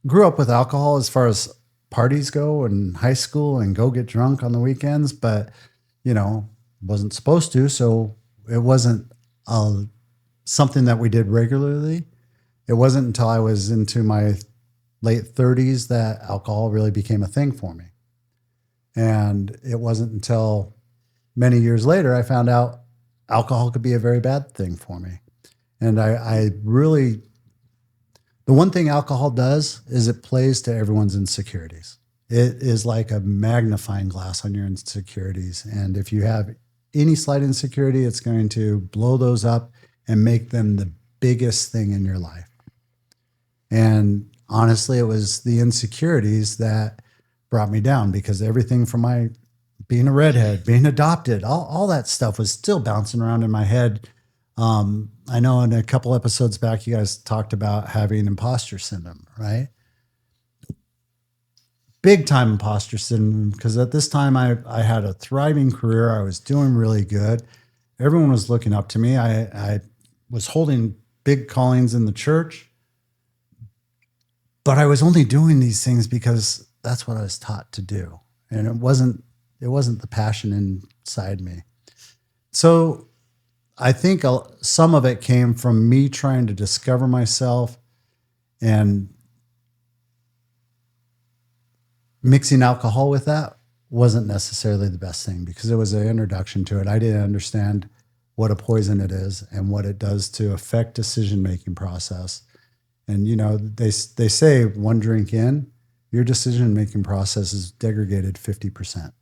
grew up with alcohol as far as parties go in high school and go get drunk on the weekends, but wasn't supposed to. So it wasn't something that we did regularly. It wasn't until I was into my late 30s that alcohol really became a thing for me. And it wasn't until many years later I found out alcohol could be a very bad thing for me. And I really, the one thing alcohol does is it plays to everyone's insecurities. It is like a magnifying glass on your insecurities. And if you have any slight insecurity, it's going to blow those up and make them the biggest thing in your life. And honestly, it was the insecurities that brought me down, because everything from my being a redhead, being adopted, all that stuff was still bouncing around in my head. I know in a couple episodes back, you guys talked about having imposter syndrome, right? Big time imposter syndrome, because at this time I had a thriving career. I was doing really good. Everyone was looking up to me. I was holding big callings in the church, but I was only doing these things because that's what I was taught to do. And it wasn't the passion inside me. So I think some of it came from me trying to discover myself, and mixing alcohol with that wasn't necessarily the best thing, because it was an introduction to it. I didn't understand what a poison it is and what it does to affect decision-making process. And, they say one drink in, your decision-making process is degraded 50%.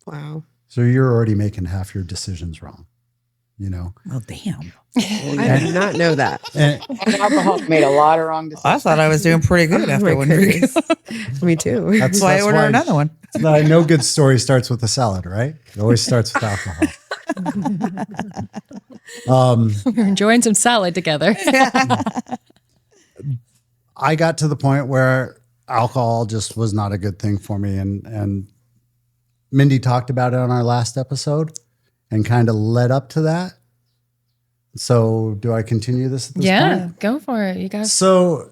Wow. So you're already making half your decisions wrong, Well, damn. I did not know that. And Alcohol made a lot of wrong decisions. I thought I was doing pretty good after my one drink. goodness. Me too. That's why I ordered another one. no good story starts with a salad, right? It always starts with alcohol. We're enjoying some salad together. I got to the point where alcohol just was not a good thing for me. And Mindy talked about it on our last episode and kind of led up to that. So do I continue this at this point? Go for it. You guys. So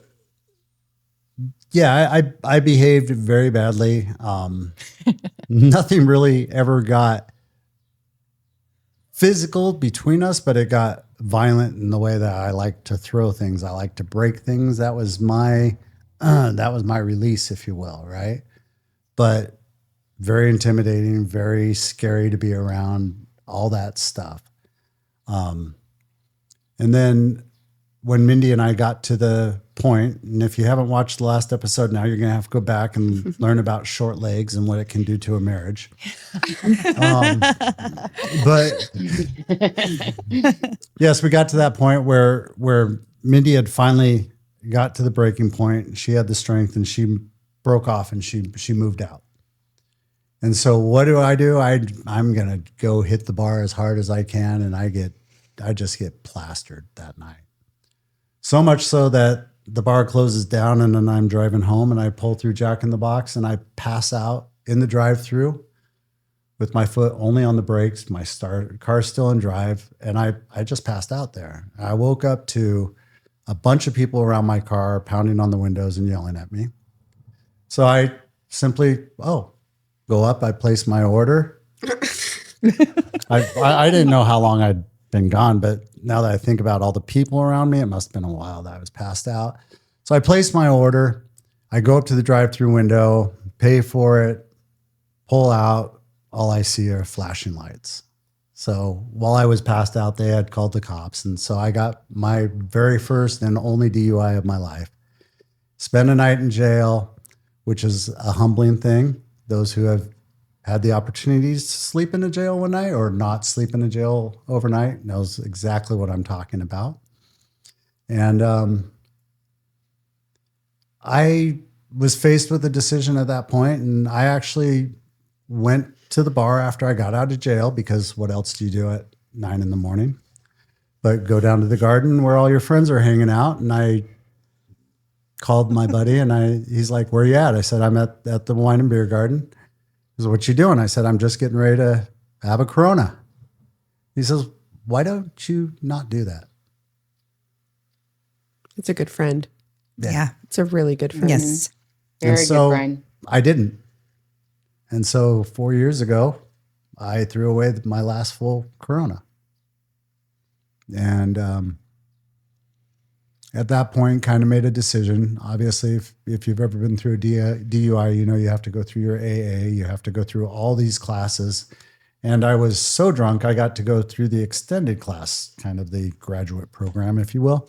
yeah, I behaved very badly. Nothing really ever got physical between us, but it got violent in the way that I like to throw things. I like to break things. That was my release, if you will, right? But very intimidating, very scary to be around, all that stuff. And then when Mindy and I got to the point, and if you haven't watched the last episode, now you're going to have to go back and learn about short legs and what it can do to a marriage. But yes, we got to that point where Mindy had finally got to the breaking point. She had the strength, and she broke off, and she moved out. And so what do? I'm going to go hit the bar as hard as I can. And I just get plastered that night. So much so that the bar closes down, and then I'm driving home, and I pull through Jack in the Box, and I pass out in the drive-thru with my foot only on the brakes, my car's still in drive. And I just passed out there. I woke up to a bunch of people around my car pounding on the windows and yelling at me. So I simply, go up, I place my order. I didn't know how long I'd been gone, but now that I think about all the people around me, it must have been a while that I was passed out. So I placed my order. I go up to the drive-through window, pay for it, pull out. All I see are flashing lights. So while I was passed out, they had called the cops. And so I got my very first and only DUI of my life. Spent a night in jail, which is a humbling thing. Those who have had the opportunities to sleep in a jail one night or not sleep in a jail overnight knows exactly what I'm talking about. And I was faced with a decision at that point, and I actually went to the bar after I got out of jail, because what else do you do at 9 a.m? But go down to the garden where all your friends are hanging out. And I called my buddy, and he's like, "Where you at?" I said, "I'm at the wine and beer garden." He said, "What you doing?" I said, "I'm just getting ready to have a Corona." He says, "Why don't you not do that?" It's a good friend. Yeah. It's a really good friend. Yes. Very so good, Brian. I didn't. And so 4 years ago, I threw away my last full Corona. And at that point, kind of made a decision. Obviously, if you've ever been through a DUI, you know you have to go through your AA. You have to go through all these classes. And I was so drunk, I got to go through the extended class, kind of the graduate program, if you will.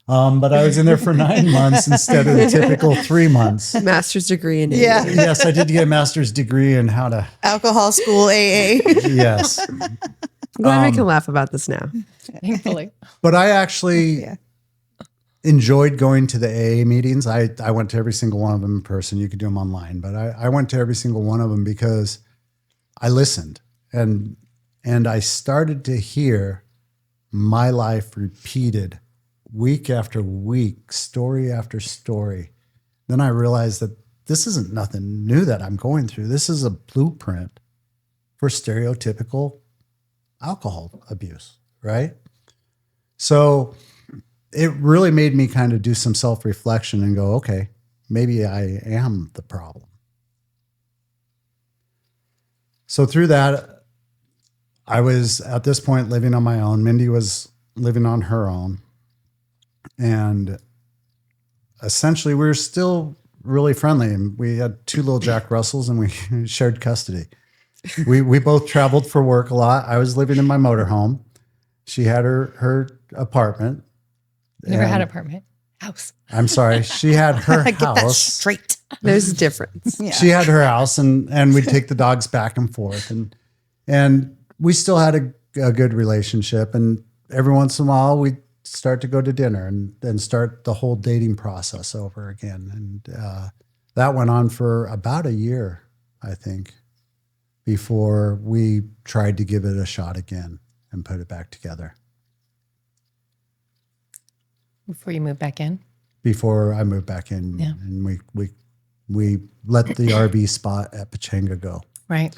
But I was in there for 9 months instead of the typical 3 months. Master's degree in Yeah. AA. Yes, I did get a master's degree in how to. Alcohol school AA. Yes. I'm glad we can laugh about this now. Thankfully. But I actually Yeah. enjoyed going to the AA meetings. I went to every single one of them in person. You could do them online, but I went to every single one of them because I listened and I started to hear my life repeated week after week, story after story. Then I realized that this isn't nothing new that I'm going through. This is a blueprint for stereotypical alcohol abuse, right? So it really made me kind of do some self-reflection and go, okay, maybe I am the problem. So through that, I was at this point living on my own. Mindy was living on her own. And essentially we were still really friendly. And we had 2 little Jack Russells and we shared custody. We both traveled for work a lot. I was living in my motorhome. She had her apartment. Never had And- an apartment. House. I'm sorry. She had her Get that house. straight. There's a difference. Yeah. She had her house and we'd take the dogs back and forth. And we still had a good relationship. And every once in a while we'd start to go to dinner and start the whole dating process over again. And that went on for about a year, I think, before we tried to give it a shot again and put it back together. Before you move back in. Before I moved back in, Yeah. and we let the RV spot at Pachanga go. Right.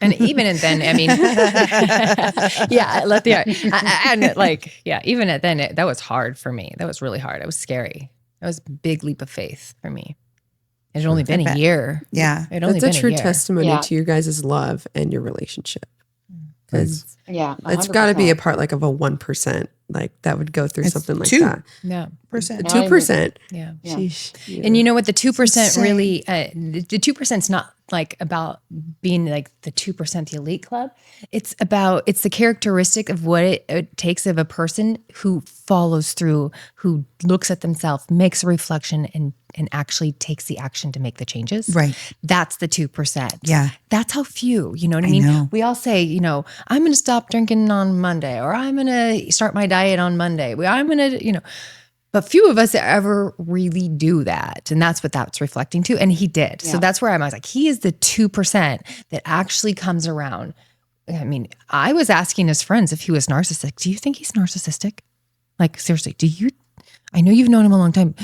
And even then, I mean, yeah, let the and like, yeah, even at then, that was hard for me. That was really hard. It was scary. That was a big leap of faith for me. It had only been a bet. year. Yeah. It had only That's a been true year. testimony Yeah. to your guys' love and your relationship. Because Yeah. it's got to be a 100%. part like of a 1% like that would go through It's something like 2%. that. Yeah. 2%. Yeah. Yeah. Sheesh. And you know what? The 2% insane. really, the 2%'s not like about being like the 2%, the elite club. It's the characteristic of what it takes of a person who follows through, who looks at themselves, makes a reflection and actually takes the action to make the changes. Right. That's the 2%. Yeah. That's how few, you know what I I mean? know. We all say, I'm going to stop drinking on Monday, or I'm going to start my diet on Monday. I'm going to, but few of us ever really do that. And that's what that's reflecting to. And he did. So Yeah. that's where I was like, he is the 2% that actually comes around. I mean, I was asking his friends if he was narcissistic. Do you think he's narcissistic? Like, seriously, I know you've known him a long time.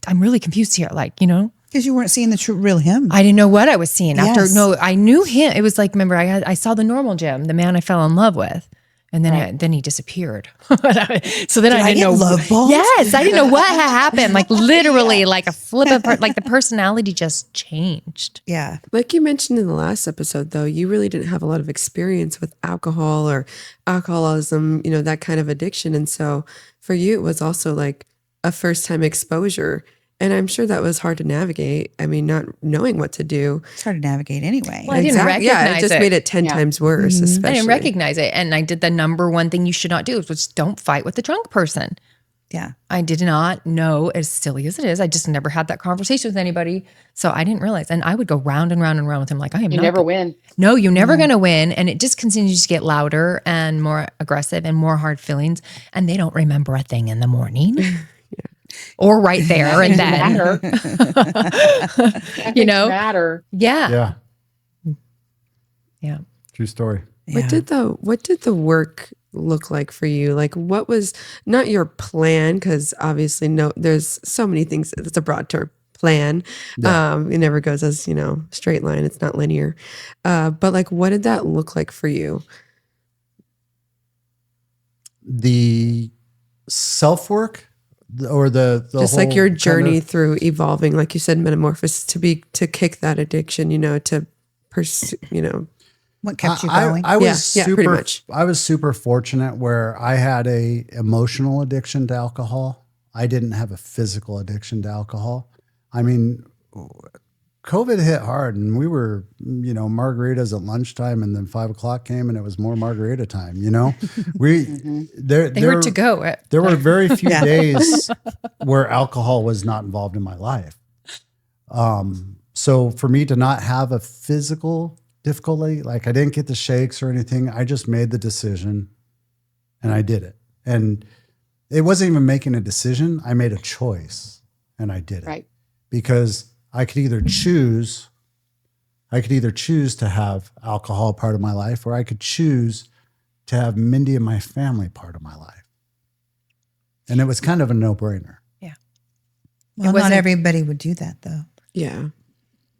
I'm really confused here. Like, Because you weren't seeing the true real him. I didn't know what I was seeing after. Yes. No, I knew him. It was like, remember, I saw the normal Jim, the man I fell in love with. And then then he disappeared. So then I I didn't get know. love bombed? Yes, I didn't know what had happened. Like literally, like a flip of like the personality just changed. Yeah. Like you mentioned in the last episode, though, you really didn't have a lot of experience with alcohol or alcoholism, that kind of addiction. And so for you, it was also like a first time exposure. And I'm sure that was hard to navigate. I mean, not knowing what to do. It's hard to navigate anyway. Well, I didn't Yeah, it recognize just it. made it 10 Yeah. times worse, especially. I didn't recognize it. And I did the number one thing you should not do, which was don't fight with a drunk person. Yeah. I did not know, as silly as it is, I just never had that conversation with anybody. So I didn't realize. And I would go round and round and round with him like, I am You not. never win. No, you're never going to win. And it just continues to get louder and more aggressive and more hard feelings. And they don't remember a thing in the morning. Or right there and then. Matter. That matter. Yeah. Yeah. Yeah. True story. Yeah. What did the work look like for you? Like, what was not your plan? Because obviously, there's so many things. It's a broad term. Plan. Yeah. It never goes as straight line. It's not linear. But like, what did that look like for you? The self-work, or the Just whole like your kind journey of- through evolving, like you said, metamorphosis to kick that addiction, to pursue, What kept you going? I was Yeah, pretty super, much. I was super fortunate where I had a emotional addiction to alcohol. I didn't have a physical addiction to alcohol. I mean, COVID hit hard, and we were, margaritas at lunchtime, and then 5 o'clock came, and it was more margarita time. We They were to go. Right? There were very few Yeah. days where alcohol was not involved in my life. So for me to not have a physical difficulty, like I didn't get the shakes or anything, I just made the decision and I did it. And it wasn't even making a decision. I made a choice and I did it. Right. Because I could either choose to have alcohol part of my life, or I could choose to have Mindy and my family part of my life. And it was kind of a no-brainer. Well, not wasn't- everybody would do that, though. Yeah.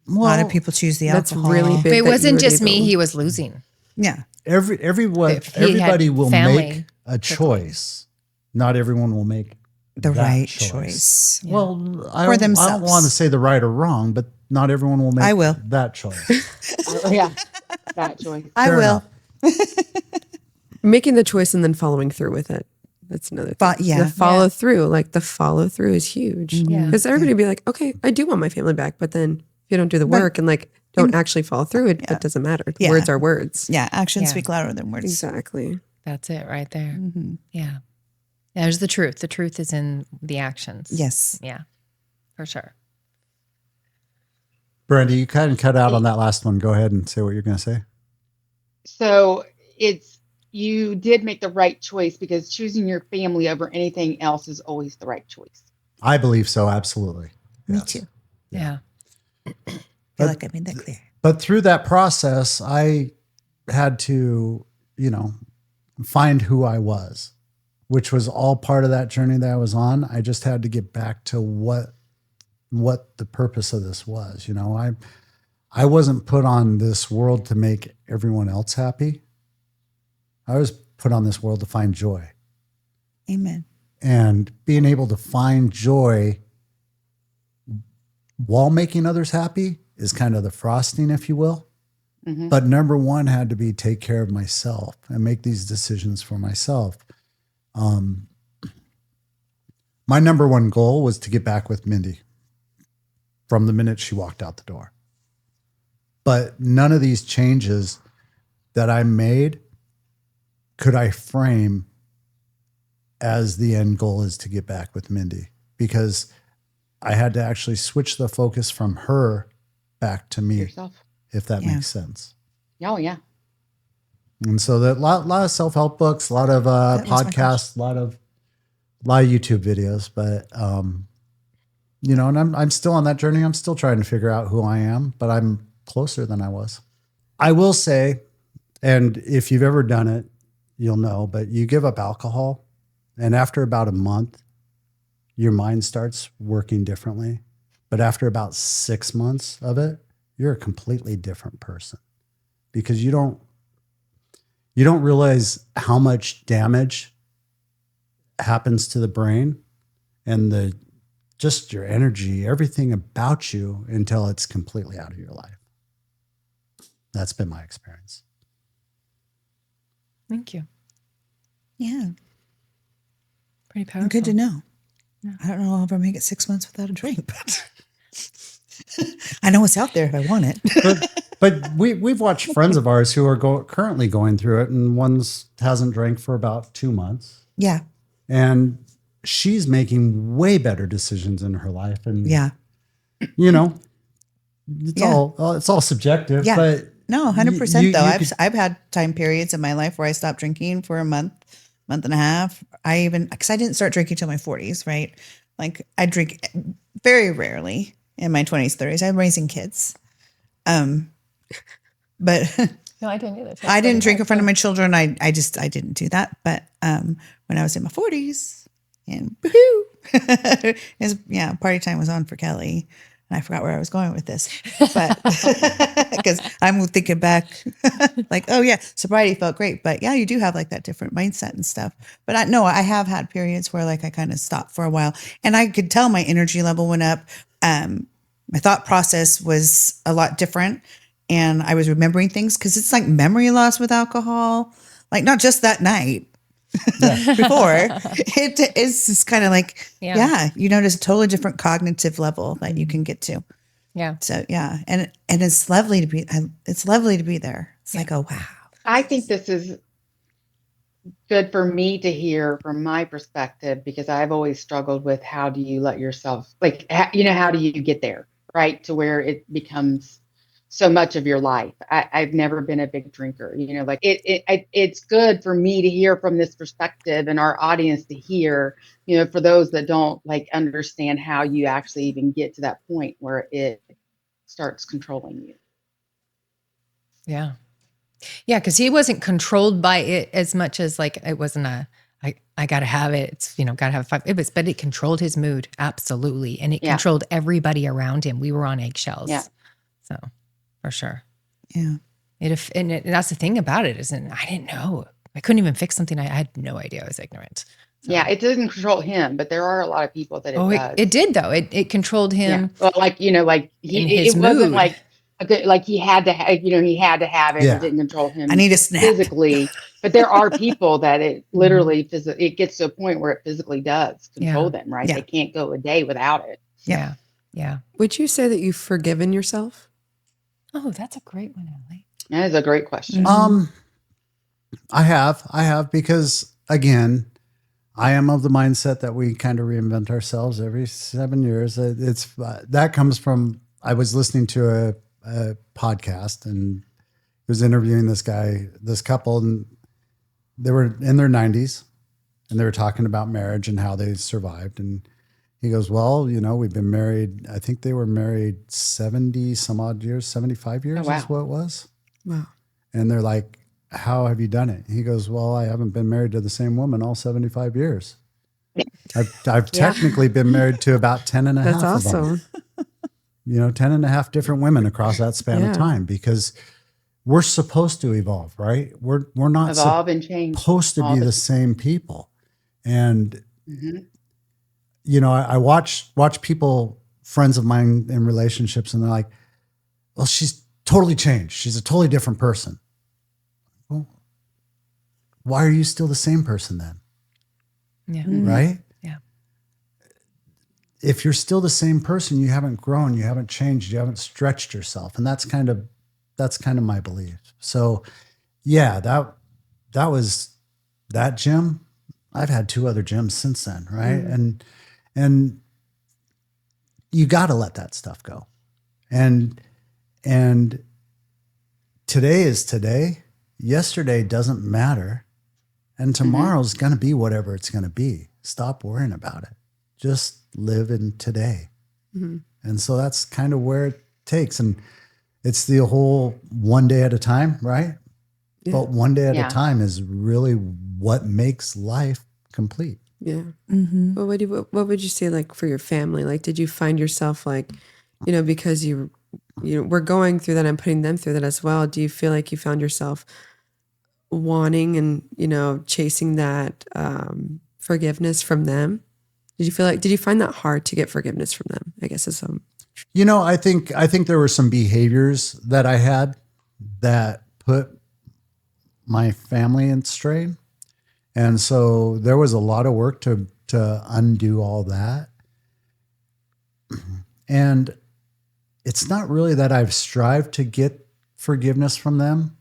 A lot of people choose the That's alcohol. really big. But it that you wasn't were just me able- he was losing. Yeah. Everybody If he had will family make a choice. Not everyone will make The that right choice. Well, I For don't themselves. want to say the right or wrong, but not everyone will make I will. that choice. Yeah. That choice. I Fair will. enough. Making the choice and then following through with it. That's another thing. But yeah. The follow through, like the follow through is huge. Yeah. Because everybody would be like, okay, I do want my family back. But then if you don't do the work and don't actually follow through, it doesn't matter. Yeah. Words are words. Yeah. Actions Yeah. speak louder than words. Exactly. That's it right there. Mm-hmm. Yeah. There's the truth. The truth is in the actions. Yes. Yeah, for sure. Brandy, you kind of cut out on that last one. Go ahead and say what you're going to say. So you did make the right choice, because choosing your family over anything else is always the right choice. I believe so. Absolutely. Me Yes. too. Yeah. I feel like I made that clear. But through that process, I had to, find who I was, which was all part of that journey that I was on. I just had to get back to what the purpose of this was. I wasn't put on this world to make everyone else happy. I was put on this world to find joy. Amen. And being able to find joy while making others happy is kind of the frosting, if you will. Mhm. But number one had to be take care of myself and make these decisions for myself. My number one goal was to get back with Mindy from the minute she walked out the door. But none of these changes that I made could I frame as the end goal is to get back with Mindy, because I had to actually switch the focus from her back to me, Yourself. if that Yeah. makes sense. Oh, yeah. And so that lot of self-help books, a lot of That was my podcasts, a lot of YouTube videos, but and I'm still on that journey. I'm still trying to figure out who I am, but I'm closer than I was. I will say, and if you've ever done it, you'll know, but you give up alcohol, and after about a month, your mind starts working differently. But after about 6 months of it, you're a completely different person, because you don't realize how much damage happens to the brain and just your energy, everything about you, until it's completely out of your life. That's been my experience. Thank you. Yeah. Pretty powerful. Good to know. I don't know if I'll ever make it 6 months without a drink, but I know it's out there if I want it. But we've watched friends of ours who are currently going through it, and one's hasn't drank for about 2 months, Yeah. and she's making way better decisions in her life. And Yeah. it's Yeah. all subjective. Yeah. But No, 100% you though. could- I've had time periods in my life where I stopped drinking for a month and a half. Because I didn't start drinking till my 40s, right? Like I drink very rarely in my 20s, 30s. I'm raising kids. But No, I didn't either. I didn't drink in front of my children. I didn't do that. But when I was in my 40s, and woohoo, party time was on for Kelly. And I forgot where I was going with this, but because I'm thinking back, like, oh yeah, sobriety felt great, but yeah, you do have like that different mindset and stuff. But I have had periods where like I kind of stopped for a while, and I could tell my energy level went up. My thought process was a lot different, and I was remembering things because it's like memory loss with alcohol, like not just that night. Before it's just kind of like you notice a totally different cognitive level that you can get to. So and it's lovely to be there. It's like, oh wow. I think this is good for me to hear from my perspective, because I've always struggled with how do you let yourself, like, how do you get there, right, to where it becomes so much of your life. I've never been a big drinker, like it's good for me to hear from this perspective, and our audience to hear, for those that don't like understand how you actually even get to that point where it starts controlling you. Yeah. Yeah, because he wasn't controlled by it as much as like it wasn't I gotta have it. It's gotta have 5. But it controlled his mood, absolutely, and it controlled everybody around him. We were on eggshells. Yeah. So for sure. Yeah. And that's the thing about it, isn't I didn't know. I couldn't even fix something. I had no idea. I was ignorant. So. Yeah, it doesn't control him, but there are a lot of people that it does. It did though. It controlled him. Yeah. Well, like it wasn't like he had to have, he had to have it. It didn't control him. I need a snap physically, but there are people that it literally it gets to a point where it physically does control them. Right? They can't go a day without it. Yeah. Yeah. Would you say that you've forgiven yourself? Oh, that's a great one, Ellie. That is a great question. I have, because again, I am of the mindset that we kind of reinvent ourselves every 7 years. It's that comes from, I was listening to a podcast, and it was interviewing this couple, and they were in their 90s, and they were talking about marriage and how they survived. And he goes, well, we've been married. I think they were married 70 some odd years, 75 years is what it was. Wow. And they're like, how have you done it? He goes, well, I haven't been married to the same woman all 75 years. I've technically been married to about 10 and a half. That's of awesome. them. 10 and a half different women across that span of time, because we're supposed to evolve, right? We're not evolve and change supposed to be the same people. And, I watch people, friends of mine in relationships, and they're like, well, she's totally changed. She's a totally different person. Well, why are you still the same person then? Yeah. Right? Yeah. If you're still the same person, you haven't grown, you haven't changed, you haven't stretched yourself. And that's kind of my belief. So yeah, that was that gym. I've had 2 other gyms since then. Right. And you got to let that stuff go. And today is today. Yesterday doesn't matter. And tomorrow's going to be whatever it's going to be. Stop worrying about it. Just live in today. And so that's kind of where it takes. And it's the whole one day at a time, right? Yeah. But one day at a time is really what makes life complete. Yeah. Well, what would you say, like, for your family? Like, did you find yourself like, because you we're going through that and putting them through that as well. Do you feel like you found yourself wanting and, chasing that forgiveness from them? Did you find that hard to get forgiveness from them? I guess is I think there were some behaviors that I had that put my family in strain. And so there was a lot of work to undo all that. And it's not really that I've strived to get forgiveness from them,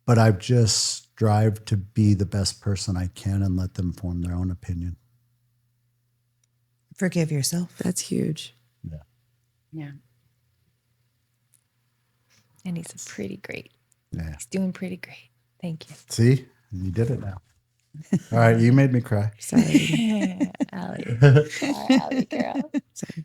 but I've just strived to be the best person I can and let them form their own opinion. Forgive yourself. That's huge. Yeah. Yeah. And he's pretty great. Yeah. He's doing pretty great. Thank you. See, you did it now. All right, you made me cry. Sorry. Allie. Allie girl. Sorry.